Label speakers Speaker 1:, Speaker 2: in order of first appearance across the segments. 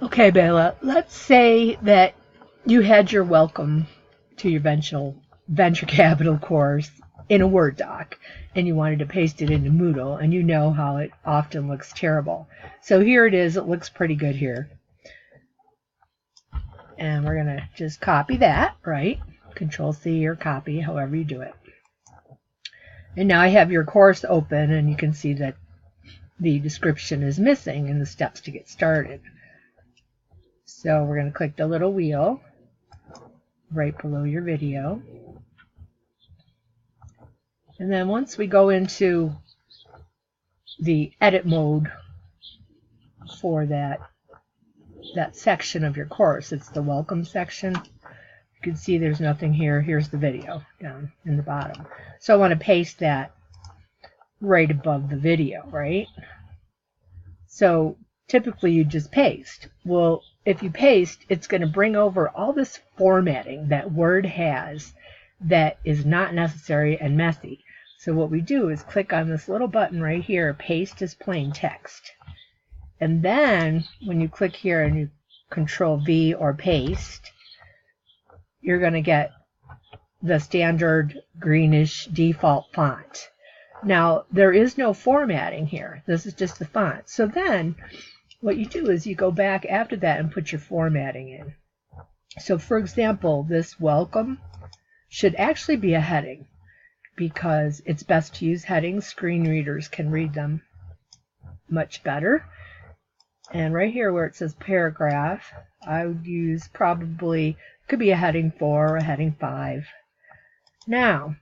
Speaker 1: Okay, Bella, let's say that you had your welcome to your venture capital course in a Word doc and you wanted to paste it into Moodle, and you know how it often looks terrible. So here it is. It looks pretty good here. And we're going to just copy that, right? Control C or copy, however you do it. And now I have your course open, and you can see that the description is missing and the steps to get started. So we're going to click the little wheel right below your video. And then once we go into the edit mode for that section of your course, it's the welcome section. You can see there's nothing here. Here's the video down in the bottom. So I want to paste that right above the video, right? So typically you just paste. Well, if you paste, it's going to bring over all this formatting that Word has that is not necessary and messy. So what we do is click on this little button right here, paste as plain text. And then when you click here and you Control V or paste, you're going to get the standard greenish default font. Now, there is no formatting here. This is just the font. So then what you do is you go back after that and put your formatting in. So for example, this welcome should actually be a heading because it's best to use headings. Screen readers can read them much better. And right here where it says paragraph, I would use probably, could be a heading 4 or a heading 5. Now,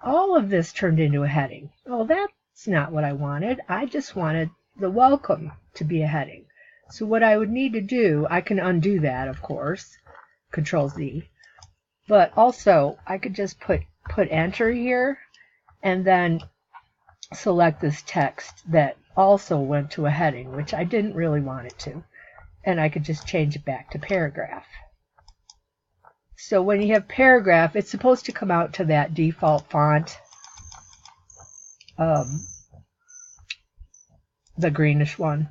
Speaker 1: all of this turned into a heading. Oh, that's not what I wanted. I just wanted the welcome to be a heading. So what I would need to do, I can undo that, of course, Control Z. But also, I could just put enter here and then select this text that also went to a heading, which I didn't really want it to. And I could just change it back to paragraph. So when you have paragraph, it's supposed to come out to that default font, the greenish one.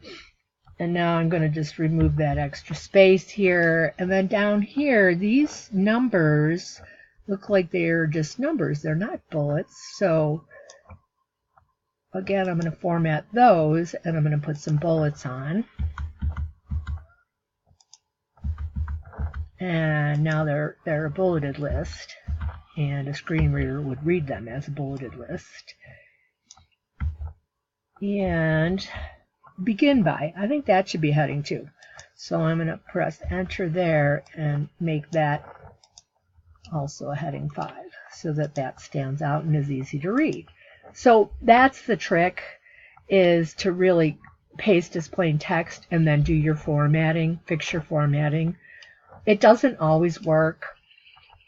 Speaker 1: And now I'm going to just remove that extra space here. And then down here, these numbers look like they're just numbers. They're not bullets. So again, I'm going to format those, and I'm going to put some bullets on. And now they're a bulleted list, and a screen reader would read them as a bulleted list. And begin by, I think that should be heading 2. So I'm going to press enter there and make that also a heading 5 so that stands out and is easy to read. So that's the trick, is to really paste as plain text and then do your formatting, fix your formatting. It doesn't always work.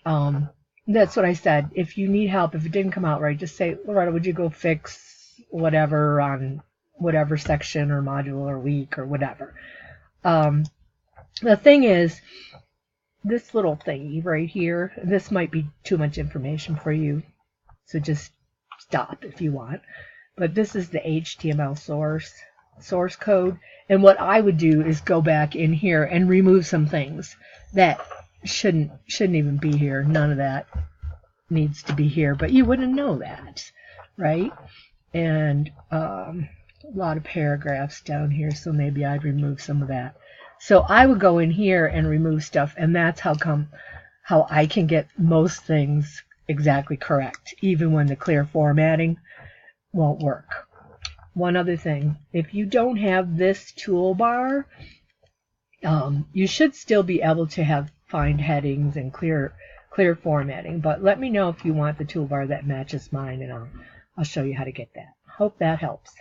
Speaker 1: That's what I said. If you need help, if it didn't come out right, just say, Loretta, would you go fix whatever on whatever section or module or week or whatever. The thing is, this little thingy right here, this might be too much information for you, so just stop if you want. But this is the HTML source code, and what I would do is go back in here and remove some things that shouldn't even be here. None of that needs to be here, but you wouldn't know that, right? And a lot of paragraphs down here, so maybe I'd remove some of that. So I would go in here and remove stuff, and that's how I can get most things exactly correct, even when the clear formatting won't work. One other thing, if you don't have this toolbar, you should still be able to find headings and clear formatting, but let me know if you want the toolbar that matches mine, and I'll show you how to get that. Hope that helps.